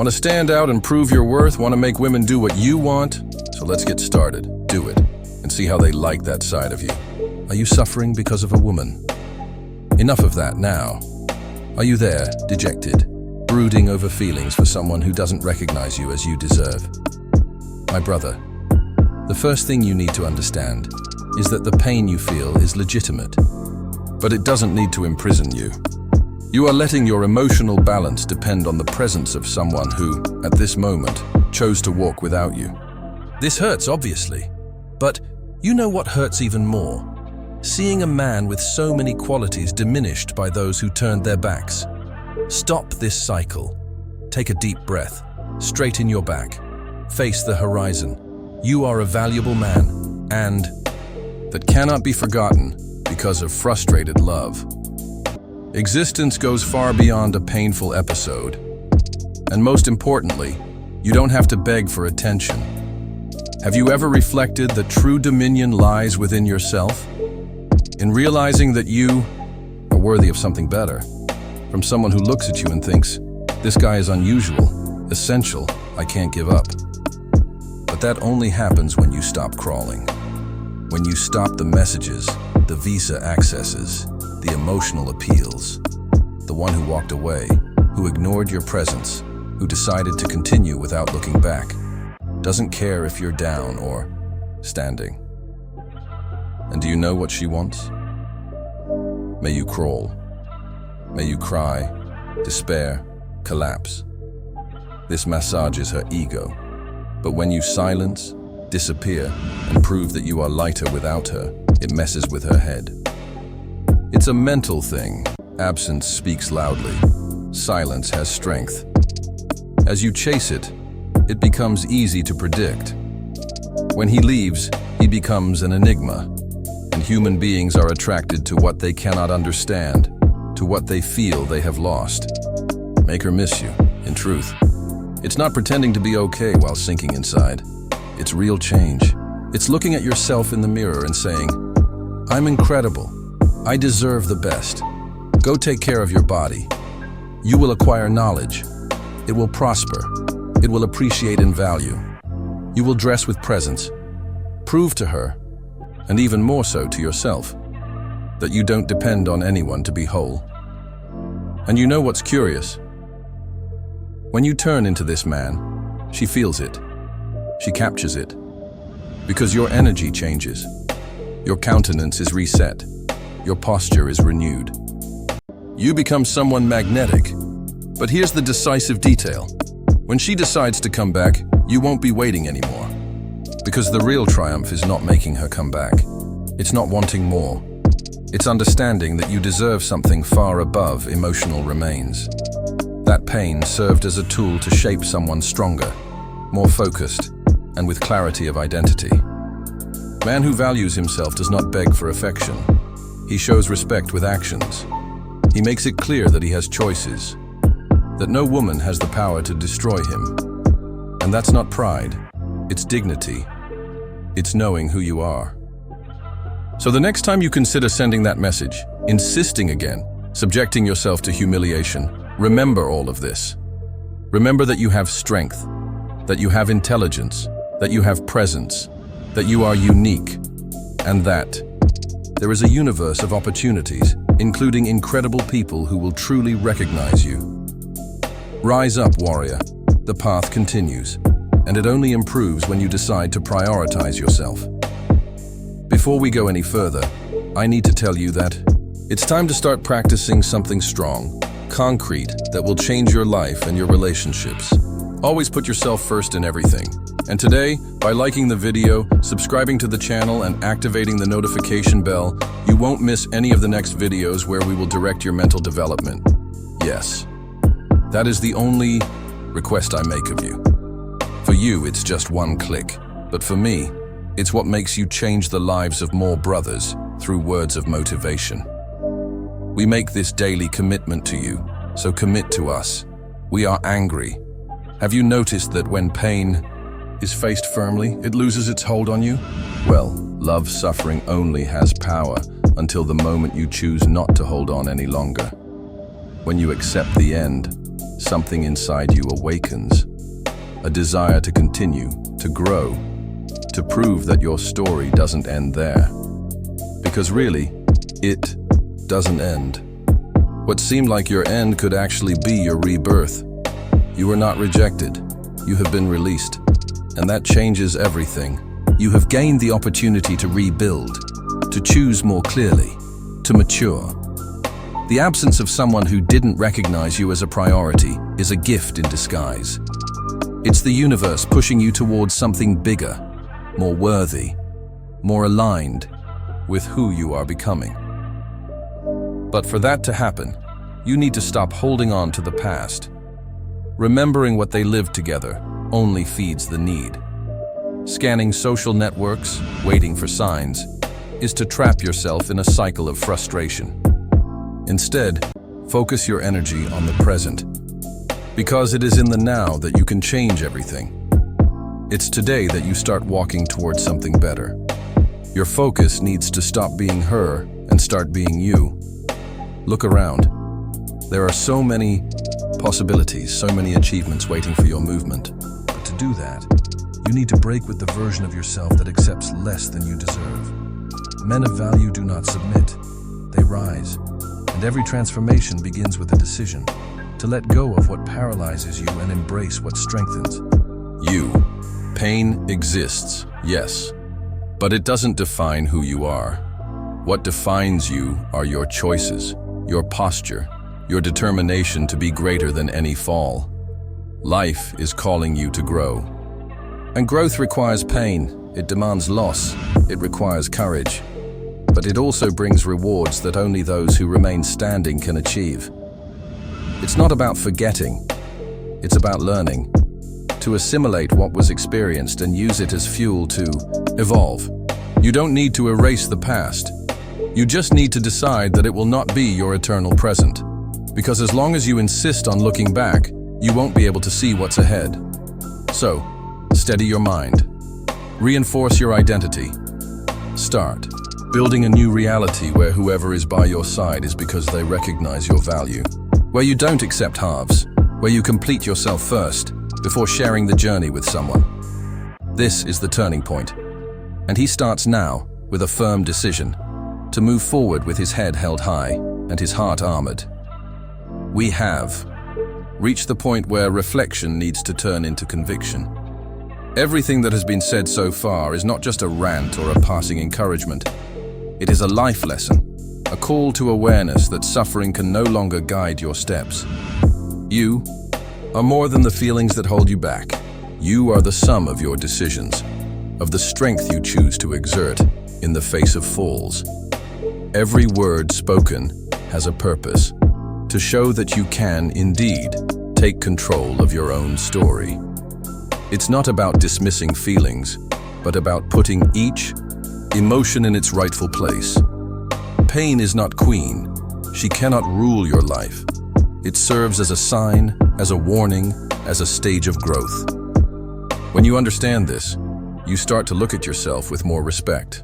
Want to stand out and prove your worth? Want to make women do what you want? So let's get started. Do it, and see how they like that side of you. Are you suffering because of a woman? Enough of that now. Are you there, dejected, brooding over feelings for someone who doesn't recognize you as you deserve? My brother, the first thing you need to understand is that the pain you feel is legitimate, but it doesn't need to imprison you. You are letting your emotional balance depend on the presence of someone who, at this moment, chose to walk without you. This hurts, obviously, but you know what hurts even more? Seeing a man with so many qualities diminished by those who turned their backs. Stop this cycle. Take a deep breath, straighten your back, face the horizon. You are a valuable man, and that cannot be forgotten because of frustrated love. Existence goes far beyond a painful episode. And most importantly, you don't have to beg for attention. Have you ever reflected that true dominion lies within yourself? In realizing that you are worthy of something better, from someone who looks at you and thinks, this guy is unusual, essential, I can't give up. But that only happens when you stop crawling. When you stop the messages, the visa accesses, the emotional appeals. The one who walked away, who ignored your presence, who decided to continue without looking back, doesn't care if you're down or standing. And do you know what she wants? May you crawl. May you cry, despair, collapse. This massages her ego. But when you silence, disappear, and prove that you are lighter without her, it messes with her head. It's a mental thing. Absence speaks loudly. Silence has strength. As you chase it, it becomes easy to predict. When he leaves, he becomes an enigma, and human beings are attracted to what they cannot understand, to what they feel they have lost. Make her miss you, in truth. It's not pretending to be okay while sinking inside. It's real change. It's looking at yourself in the mirror and saying, I'm incredible. I deserve the best. Go take care of your body. You will acquire knowledge. It will prosper. It will appreciate in value. You will dress with presence. Prove to her, and even more so to yourself, that you don't depend on anyone to be whole. And you know what's curious? When you turn into this man, she feels it. She captures it. Because your energy changes. Your countenance is reset. Your posture is renewed. You become someone magnetic. But here's the decisive detail. When she decides to come back, you won't be waiting anymore. Because the real triumph is not making her come back. It's not wanting more. It's understanding that you deserve something far above emotional remains. That pain served as a tool to shape someone stronger, more focused, and with clarity of identity. Man who values himself does not beg for affection. He shows respect with actions. He makes it clear that he has choices, that no woman has the power to destroy him. And that's not pride, it's dignity. It's knowing who you are. So the next time you consider sending that message, insisting again, subjecting yourself to humiliation, remember all of this. Remember that you have strength, that you have intelligence, that you have presence, that you are unique, and that there is a universe of opportunities, including incredible people who will truly recognize you. Rise up, warrior. The path continues, and it only improves when you decide to prioritize yourself. Before we go any further, I need to tell you that it's time to start practicing something strong, concrete, that will change your life and your relationships. Always put yourself first in everything. And today, by liking the video, subscribing to the channel, and activating the notification bell, you won't miss any of the next videos where we will direct your mental development. Yes, that is the only request I make of you. For you, it's just one click, but for me, it's what makes you change the lives of more brothers through words of motivation. We make this daily commitment to you, so commit to us. We are angry. Have you noticed that when pain is faced firmly, it loses its hold on you? Well, love suffering only has power until the moment you choose not to hold on any longer. When you accept the end, something inside you awakens. A desire to continue, to grow, to prove that your story doesn't end there. Because really, it doesn't end. What seemed like your end could actually be your rebirth. You were not rejected. You have been released. And that changes everything. You have gained the opportunity to rebuild, to choose more clearly, to mature. The absence of someone who didn't recognize you as a priority is a gift in disguise. It's the universe pushing you towards something bigger, more worthy, more aligned with who you are becoming. But for that to happen, you need to stop holding on to the past. Remembering what they lived together only feeds the need. Scanning social networks, waiting for signs, is to trap yourself in a cycle of frustration. Instead, focus your energy on the present, because it is in the now that you can change everything. It's today that you start walking towards something better. Your focus needs to stop being her and start being you. Look around. There are so many possibilities, so many achievements waiting for your movement. But to do that, you need to break with the version of yourself that accepts less than you deserve. Men of value do not submit, they rise. And every transformation begins with a decision to let go of what paralyzes you and embrace what strengthens you. Pain exists, yes, but it doesn't define who you are. What defines you are your choices, your posture, your determination to be greater than any fall. Life is calling you to grow. And growth requires pain, it demands loss, it requires courage. But it also brings rewards that only those who remain standing can achieve. It's not about forgetting, it's about learning, to assimilate what was experienced and use it as fuel to evolve. You don't need to erase the past. You just need to decide that it will not be your eternal present. Because as long as you insist on looking back, you won't be able to see what's ahead. So, steady your mind. Reinforce your identity. Start building a new reality where whoever is by your side is because they recognize your value. Where you don't accept halves. Where you complete yourself first, before sharing the journey with someone. This is the turning point. And he starts now with a firm decision to move forward with his head held high and his heart armored. We have reached the point where reflection needs to turn into conviction. Everything that has been said so far is not just a rant or a passing encouragement. It is a life lesson, a call to awareness that suffering can no longer guide your steps. You are more than the feelings that hold you back. You are the sum of your decisions, of the strength you choose to exert in the face of falls. Every word spoken has a purpose, to show that you can, indeed, take control of your own story. It's not about dismissing feelings, but about putting each emotion in its rightful place. Pain is not queen. She cannot rule your life. It serves as a sign, as a warning, as a stage of growth. When you understand this, you start to look at yourself with more respect.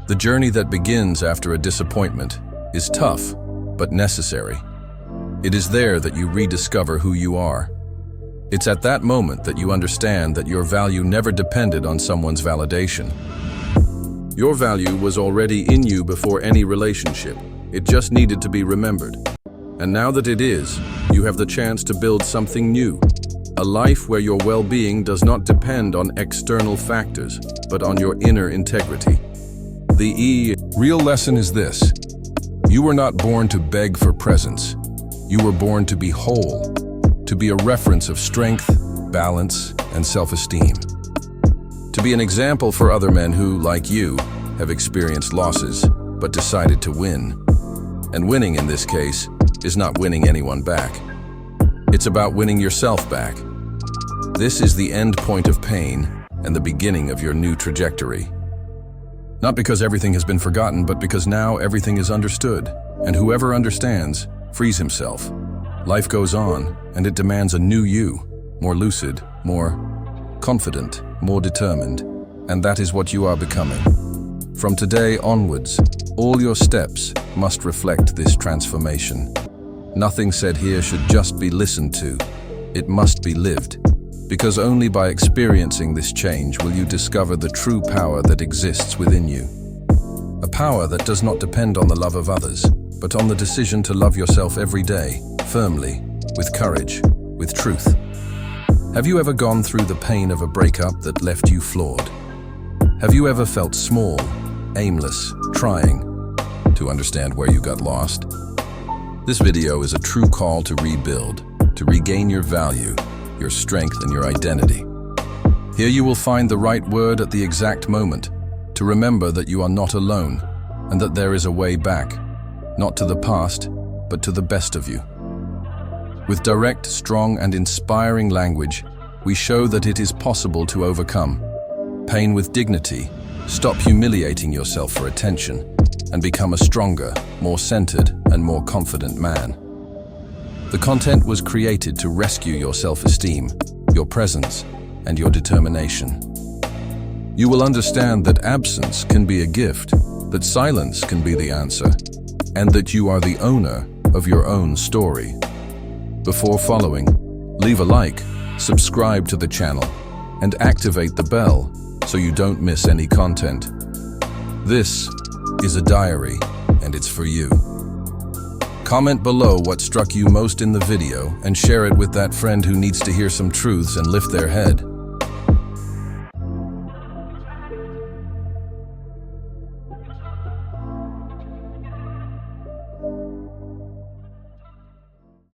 The journey that begins after a disappointment is tough, but necessary. It is there that you rediscover who you are. It's at that moment that you understand that your value never depended on someone's validation. Your value was already in you before any relationship. It just needed to be remembered. And now that it is, you have the chance to build something new. A life where your well-being does not depend on external factors, but on your inner integrity. The real lesson is this. You were not born to beg for presents. You were born to be whole, to be a reference of strength, balance, and self-esteem. To be an example for other men who, like you, have experienced losses, but decided to win. And winning in this case is not winning anyone back. It's about winning yourself back. This is the end point of pain and the beginning of your new trajectory. Not because everything has been forgotten, but because now everything is understood, and whoever understands frees himself. Life goes on, and it demands a new you, more lucid, more confident, more determined, and that is what you are becoming. From today onwards, all your steps must reflect this transformation. Nothing said here should just be listened to. It must be lived, because only by experiencing this change will you discover the true power that exists within you. A power that does not depend on the love of others, but on the decision to love yourself every day, firmly, with courage, with truth. Have you ever gone through the pain of a breakup that left you flawed? Have you ever felt small, aimless, trying to understand where you got lost? This video is a true call to rebuild, to regain your value, your strength, and your identity. Here you will find the right word at the exact moment, to remember that you are not alone, and that there is a way back, not to the past, but to the best of you. With direct, strong, and inspiring language, we show that it is possible to overcome pain with dignity, stop humiliating yourself for attention, and become a stronger, more centered, and more confident man. The content was created to rescue your self-esteem, your presence, and your determination. You will understand that absence can be a gift, that silence can be the answer, and that you are the owner of your own story. Before following, leave a like, subscribe to the channel, and activate the bell so you don't miss any content. This is a diary, and it's for you. Comment below what struck you most in the video and share it with that friend who needs to hear some truths and lift their head.